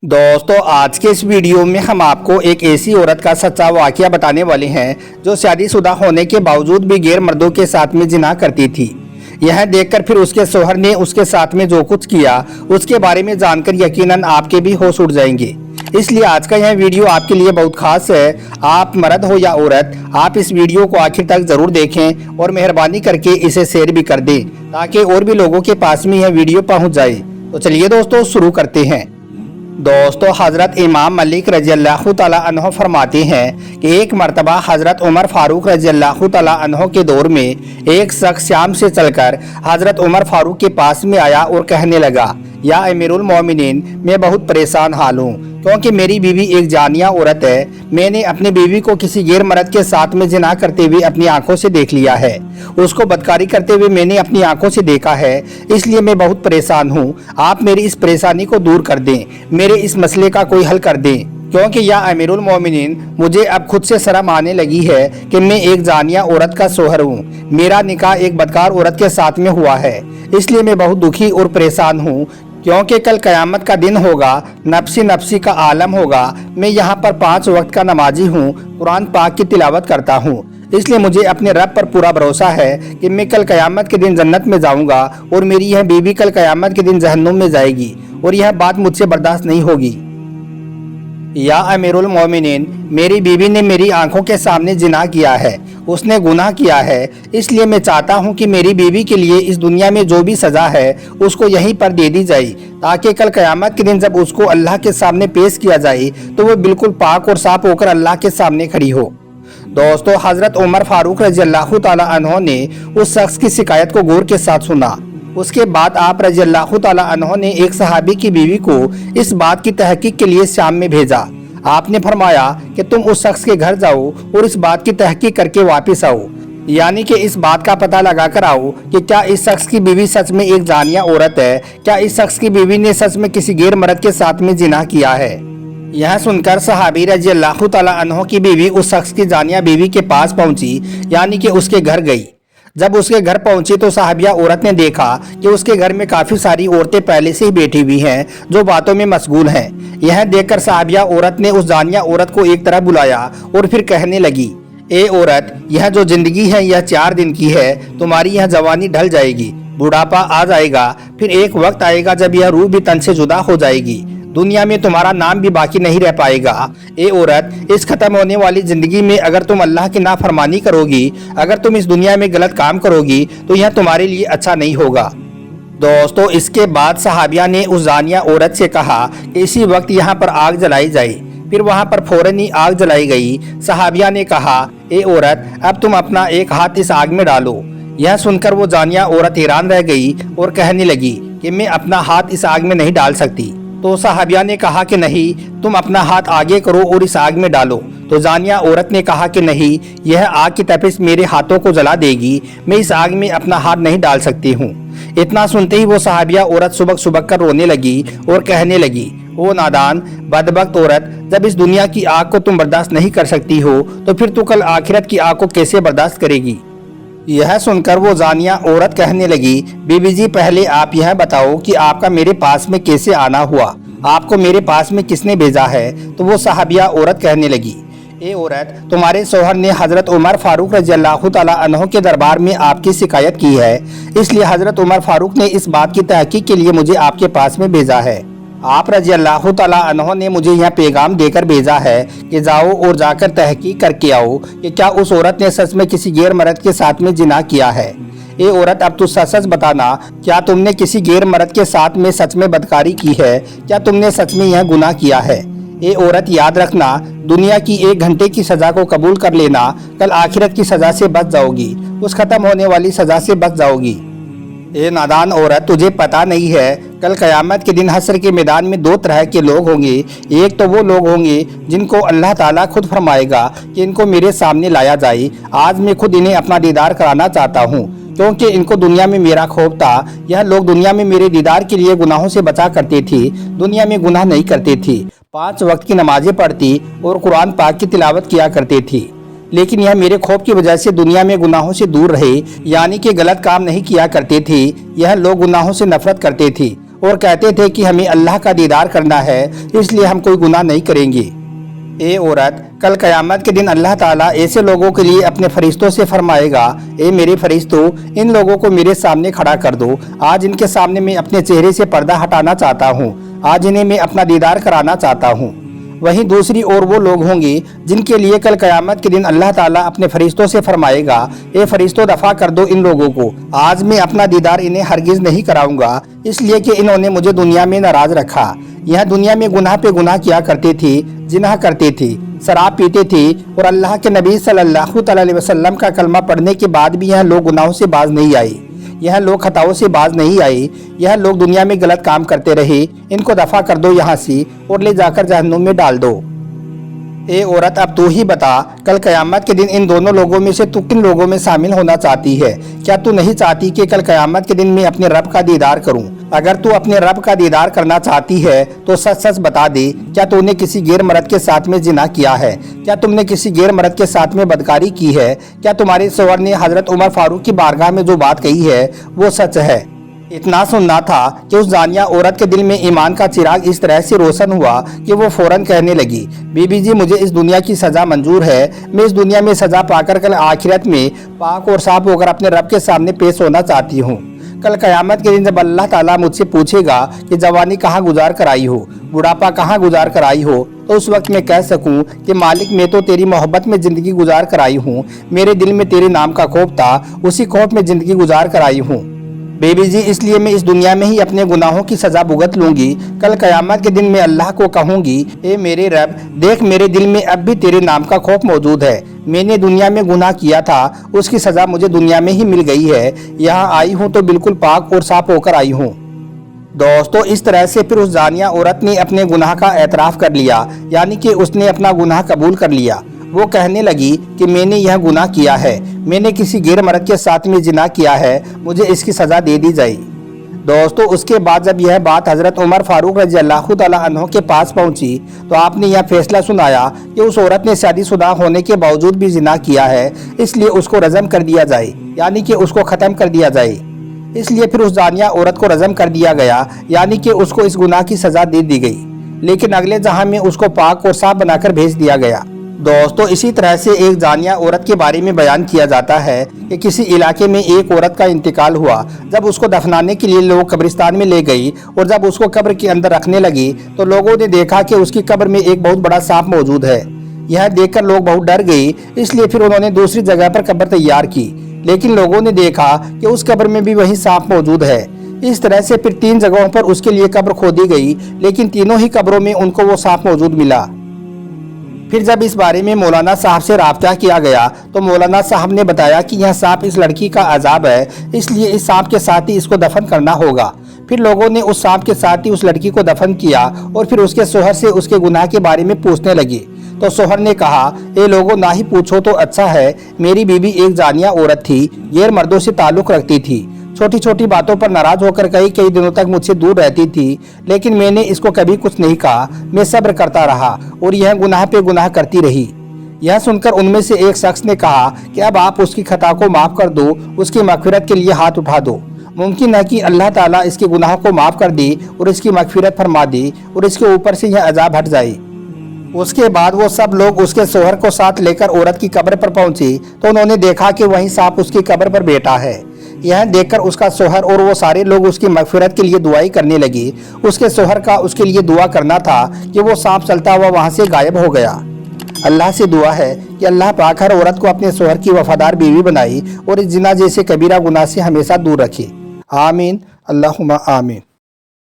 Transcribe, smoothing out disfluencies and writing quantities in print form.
दोस्तों आज के इस वीडियो में हम आपको एक ऐसी औरत का सच्चा वाकया बताने वाले हैं जो शादीशुदा होने के बावजूद भी गैर मर्दों के साथ में जिना करती थी। यह देखकर फिर उसके शौहर ने उसके साथ में जो कुछ किया उसके बारे में जानकर यकीनन आपके भी होश उड़ जाएंगे। इसलिए आज का यह वीडियो आपके लिए बहुत खास है। आप मर्द हो या औरत, आप इस वीडियो को आखिर तक जरूर देखें और मेहरबानी करके इसे शेयर भी कर दें ताकि और भी लोगों के पास में यह वीडियो पहुंच जाए। तो चलिए दोस्तों शुरू करते हैं। दोस्तों हज़रत इमाम मलिक रज़ियल्लाहु तआला अन्हु फरमाते हैं कि एक मर्तबा हज़रत उमर फारूक रज़ियल्लाहु तआला अन्हु के दौर में एक शख्स शाम से चलकर हज़रत उमर फारूक के पास में आया और कहने लगा, या अमीरुल मोमिनीन, मैं बहुत परेशान हाल हूँ क्योंकि मेरी बीवी एक जानिया औरत है। मैंने अपनी बीवी को किसी गैर मर्द के साथ में जिना करते हुए अपनी आंखों से देख लिया है। उसको बदकारी करते हुए मैंने अपनी आंखों से देखा है, इसलिए मैं बहुत परेशान हूँ। आप मेरी इस परेशानी को दूर कर दें, मेरे इस मसले का कोई हल कर दें, क्योंकि या अमीरुल मोमिनीन, मुझे अब खुद से शर्म आने लगी है कि मैं एक जानिया औरत का शौहर हूँ। मेरा निकाह एक बदकार औरत के साथ में हुआ है, इसलिए मैं बहुत दुखी और परेशान हूँ क्योंकि कल कयामत का दिन होगा, नफ्सी नफ्सी का आलम होगा। मैं यहाँ पर 5 वक्त का नमाजी हूँ, कुरान पाक की तिलावत करता हूँ, इसलिए मुझे अपने रब पर पूरा भरोसा है कि मैं कल कयामत के दिन जन्नत में जाऊँगा और मेरी यह बीवी कल कयामत के दिन जहन्नुम में जाएगी और यह बात मुझसे बर्दाश्त नहीं होगी। या अमीरुल मोमिनीन, मेरी बीवी ने मेरी आंखों के सामने जिना किया है, उसने गुनाह किया है, इसलिए मैं चाहता हूं कि मेरी बीवी के लिए इस दुनिया में जो भी सज़ा है उसको यहीं पर दे दी जाए ताकि कल क़यामत के दिन जब उसको अल्लाह के सामने पेश किया जाए तो वो बिल्कुल पाक और साफ होकर अल्लाह के सामने खड़ी हो। दोस्तों हज़रत उमर फारूक रज़ियल्लाहु तआला अन्हु ने उस शख्स की शिकायत को गौर के साथ सुना। उसके बाद आप रज़ियल्लाहु तआला अन्हु ने एक सहाबी की बीवी को इस बात की तहकीक के लिए शाम में भेजा। आपने फरमाया कि तुम उस शख्स के घर जाओ और इस बात की तहकीक करके वापस आओ, यानी कि इस बात का पता लगा कर आओ कि क्या इस शख्स की बीवी सच में एक जानिया औरत है, क्या इस शख्स की बीवी ने सच में किसी गैर मर्द के साथ में जिना किया है। यह सुनकर सहाबी रज़ियल्लाहु तआला अन्हु की बीवी उस शख्स की जानिया बीवी के पास पहुंची, यानी कि उसके घर गई। जब उसके घर पहुंची तो साहबिया औरत ने देखा कि उसके घर में काफी सारी औरतें पहले से ही बैठी हुई हैं जो बातों में मशगूल हैं। यह देखकर साहबिया औरत ने उस जानिया औरत को एक तरफ बुलाया और फिर कहने लगी, ए औरत, यह जो जिंदगी है यह 4 दिन की है। तुम्हारी यह जवानी ढल जाएगी, बुढ़ापा आ जाएगा, फिर एक वक्त आएगा जब यह रूह भी तन से जुदा हो जाएगी, दुनिया में तुम्हारा नाम भी बाकी नहीं रह पाएगा। ए औरत, इस खत्म होने वाली जिंदगी में अगर तुम अल्लाह की नाफरमानी करोगी, अगर तुम इस दुनिया में गलत काम करोगी तो यह तुम्हारे लिए अच्छा नहीं होगा। दोस्तों इसके बाद सहाबिया ने उस जानिया औरत से कहा कि इसी वक्त यहाँ पर आग जलाई जाए। फिर वहाँ पर फौरन ही आग जलाई गई। सहाबिया ने कहा, ए औरत, अब तुम अपना एक हाथ इस आग में डालो। यह सुनकर वो जानिया औरत हैरान रह गई और कहने लगी कि मैं अपना हाथ इस आग में नहीं डाल सकती। तो सहाबिया ने कहा कि नहीं, तुम अपना हाथ आगे करो और इस आग में डालो। तो जानिया औरत ने कहा कि नहीं, यह आग की तपिश मेरे हाथों को जला देगी, मैं इस आग में अपना हाथ नहीं डाल सकती हूँ। इतना सुनते ही वो सहाबिया औरत सुबक सुबक कर रोने लगी और कहने लगी, ओ नादान बदबख्त औरत, जब इस दुनिया की आग को तुम बर्दाश्त नहीं कर सकती हो तो फिर तू कल आखिरत की आग को कैसे बर्दाश्त करेगी। यह सुनकर वो जानिया औरत कहने लगी, बीबी जी, पहले आप यह बताओ कि आपका मेरे पास में कैसे आना हुआ, आपको मेरे पास में किसने भेजा है। तो वो सहाबिया औरत कहने लगी, ए औरत, तुम्हारे शौहर ने हज़रत उमर फारूक रज़ियल्लाहु तआला अन्हु के दरबार में आपकी शिकायत की है, इसलिए हज़रत उमर फारूक ने इस बात की तहकीक के लिए मुझे आपके पास में भेजा है। आप रज़ियल्लाहु तआला अन्हु ने मुझे यह पैगाम देकर भेजा है कि जाओ और जाकर तहकीक करके आओ कि क्या उस औरत ने सच में किसी गैर मर्द के साथ में जिना किया है। ए औरत, अब तू सच सच बताना, क्या तुमने किसी गैर मर्द के साथ में सच में बदकारी की है, क्या तुमने सच में यह गुनाह किया है। ए औरत, याद रखना, दुनिया की 1 घंटे की सजा को कबूल कर लेना, कल आखिरत की सजा से बच जाओगी, उस खत्म होने वाली सजा से बच जाओगी। ए नादान औरत, तुझे पता नहीं है, कल क़यामत के दिन हश्र के मैदान में 2 तरह के लोग होंगे। एक तो वो लोग होंगे जिनको अल्लाह ताला खुद फरमाएगा कि इनको मेरे सामने लाया जाए। आज मैं खुद इन्हें अपना दीदार कराना चाहता हूँ क्योंकि इनको दुनिया में मेरा खौफ था। यह लोग दुनिया में मेरे दीदार के लिए गुनाहों से बचा करते थे, दुनिया में गुनाह नहीं करते थे, 5 वक्त की नमाजें पढ़ती और कुरान पाक की तिलावत किया करते थे। लेकिन यह मेरे खौफ की वजह से दुनिया में गुनाहों से दूर रहे, यानी कि गलत काम नहीं किया करते थे। यह लोग गुनाहों से नफरत करते थे اور کہتے تھے کہ ہمیں اللہ کا دیدار کرنا ہے، اس لیے ہم کوئی گناہ نہیں کریں گے۔ اے عورت، کل قیامت کے دن اللہ تعالیٰ ایسے لوگوں کے لیے اپنے فرشتوں سے فرمائے گا، اے میرے فرشتوں، ان لوگوں کو میرے سامنے کھڑا کر دو۔ آج ان کے سامنے میں اپنے چہرے سے پردہ ہٹانا چاہتا ہوں، آج انہیں میں اپنا دیدار کرانا چاہتا ہوں۔ وہیں دوسری اور وہ لوگ ہوں گے جن کے لیے کل قیامت کے دن اللہ تعالیٰ اپنے فرشتوں سے فرمائے گا، اے فرشتوں دفع کر دو ان لوگوں کو، آج میں اپنا دیدار انہیں ہرگز نہیں کراؤں گا، اس لیے کہ انہوں نے مجھے دنیا میں ناراض رکھا۔ یہاں دنیا میں گناہ پہ گناہ کیا کرتے تھے، زنا کرتے تھے، شراب پیتے تھے، اور اللہ کے نبی صلی اللہ علیہ وسلم کا کلمہ پڑھنے کے بعد بھی یہاں لوگ گناہوں سے باز نہیں آئے، یہاں لوگ خطاؤں سے باز نہیں آئے، یہاں لوگ دنیا میں غلط کام کرتے رہے۔ ان کو دفع کر دو یہاں سے اور لے جا کر جہنم میں ڈال دو۔ اے عورت، اب تو ہی بتا، کل قیامت کے دن ان دونوں لوگوں میں سے تو کن لوگوں میں شامل ہونا چاہتی ہے؟ کیا تو نہیں چاہتی کہ کل قیامت کے دن میں اپنے رب کا دیدار کروں؟ اگر تو اپنے رب کا دیدار کرنا چاہتی ہے تو سچ سچ بتا دے، کیا تو نے کسی غیر مرد کے ساتھ میں زنا کیا ہے؟ کیا تم نے کسی غیر مرد کے ساتھ میں بدکاری کی ہے؟ کیا تمہارے شوہر نے حضرت عمر فاروق کی بارگاہ میں جو بات کہی ہے وہ سچ ہے؟ اتنا سننا تھا کہ اس زانیہ عورت کے دل میں ایمان کا چراغ اس طرح سے روشن ہوا کہ وہ فوراً کہنے لگی، بی بی جی، مجھے اس دنیا کی سزا منظور ہے، میں اس دنیا میں سزا پا کر کل آخرت میں پاک اور صاف ہو کر اپنے رب کے سامنے پیش ہونا چاہتی ہوں۔ کل قیامت کے دن جب اللہ تعالیٰ مجھ سے پوچھے گا کہ جوانی کہاں گزار کر آئی ہو، بڑھاپا کہاں گزار کر آئی ہو، تو اس وقت میں کہہ سکوں کہ مالک، میں تو تیری محبت میں زندگی گزار کر آئی ہوں، میرے دل میں تیرے نام کا خوف تھا، اسی خوف میں زندگی گزار کر آئی ہوں بے بی جی، اس لیے میں اس دنیا میں ہی اپنے گناہوں کی سزا بھگت لوں گی۔ کل قیامت کے دن میں اللہ کو کہوں گی، اے میرے رب، دیکھ میرے دل میں اب بھی تیرے نام کا خوف موجود ہے، میں نے دنیا میں گناہ کیا تھا، اس کی سزا مجھے دنیا میں ہی مل گئی ہے، یہاں آئی ہوں تو بالکل پاک اور صاف ہو کر آئی ہوں۔ دوستو، اس طرح سے پھر اس زانیہ عورت نے اپنے گناہ کا اعتراف کر لیا، یعنی کہ اس نے اپنا گناہ قبول کر لیا۔ وہ کہنے لگی کہ میں نے یہ گناہ کیا ہے، میں نے کسی غیر مرد کے ساتھ میں زنا کیا ہے، مجھے اس کی سزا دے دی جائے۔ دوستو، اس کے بعد جب یہ بات حضرت عمر فاروق رضی اللہ تعالیٰ عنہ کے پاس پہنچی تو آپ نے یہ فیصلہ سنایا کہ اس عورت نے شادی شدہ ہونے کے باوجود بھی زنا کیا ہے، اس لیے اس کو رجم کر دیا جائے، یعنی کہ اس کو ختم کر دیا جائے۔ اس لیے پھر اس زانیہ عورت کو رجم کر دیا گیا، یعنی کہ اس کو اس گناہ کی سزا دے دی گئی، لیکن اگلے جہاں میں اس کو پاک اور صاف بنا کر بھیج دیا گیا۔ دوستو، اسی طرح سے ایک زانیہ عورت کے بارے میں بیان کیا جاتا ہے کہ کسی علاقے میں ایک عورت کا انتقال ہوا، جب اس کو دفنانے کے لیے لوگ قبرستان میں لے گئی اور جب اس کو قبر کے اندر رکھنے لگی تو لوگوں نے دیکھا کہ اس کی قبر میں ایک بہت بڑا سانپ موجود ہے۔ یہ دیکھ کر لوگ بہت ڈر گئے، اس لیے پھر انہوں نے دوسری جگہ پر قبر تیار کی، لیکن لوگوں نے دیکھا کہ اس قبر میں بھی وہی سانپ موجود ہے۔ اس طرح سے پھر 3 جگہوں پر اس کے لیے قبر کھودی گئی، لیکن تینوں ہی قبروں میں ان کو وہ سانپ موجود ملا۔ پھر جب اس بارے میں مولانا صاحب سے رابطہ کیا گیا تو مولانا صاحب نے بتایا کہ یہ سانپ اس لڑکی کا عذاب ہے، اس لیے اس سانپ کے ساتھ ہی اس کو دفن کرنا ہوگا۔ پھر لوگوں نے اس سانپ کے ساتھ ہی اس لڑکی کو دفن کیا اور پھر اس کے شوہر سے اس کے گناہ کے بارے میں پوچھنے لگے تو شوہر نے کہا، اے لوگوں، نہ ہی پوچھو تو اچھا ہے، میری بیوی ایک زانیہ عورت تھی، غیر مردوں سے تعلق رکھتی تھی، چھوٹی چھوٹی باتوں پر ناراض ہو کر کئی دنوں تک مجھ سے دور رہتی تھی، لیکن میں نے اس کو کبھی کچھ نہیں کہا، میں صبر کرتا رہا اور یہ گناہ پہ گناہ کرتی رہی۔ یہ سن کر ان میں سے ایک شخص نے کہا کہ اب آپ اس کی خطا کو معاف کر دو، اس کی مغفرت کے لیے ہاتھ اٹھا دو، ممکن ہے کہ اللہ تعالیٰ اس کے گناہوں کو معاف کر دے اور اس کی مغفرت فرما دے اور اس کے اوپر سے یہ عذاب ہٹ جائے۔ اس کے بعد وہ سب لوگ اس کے شوہر کو ساتھ لے کر عورت کی قبر پر پہنچے تو انہوں نے دیکھا کہ وہیں سانپ اس کی قبر پر بیٹھا ہے۔ یہ دیکھ کر اس کا شوہر اور وہ سارے لوگ اس کی مغفرت کے لیے دعائیں کرنے لگے۔ اس کے شوہر کا اس کے لیے دعا کرنا تھا کہ وہ سانپ چلتا ہوا وہاں سے غائب ہو گیا۔ اللہ سے دعا ہے کہ اللہ پاک ہر عورت کو اپنے شوہر کی وفادار بیوی بنائی اور اس زنا جیسے کبیرہ گناہ سے ہمیشہ دور رکھے۔ آمین، اللہم آمین۔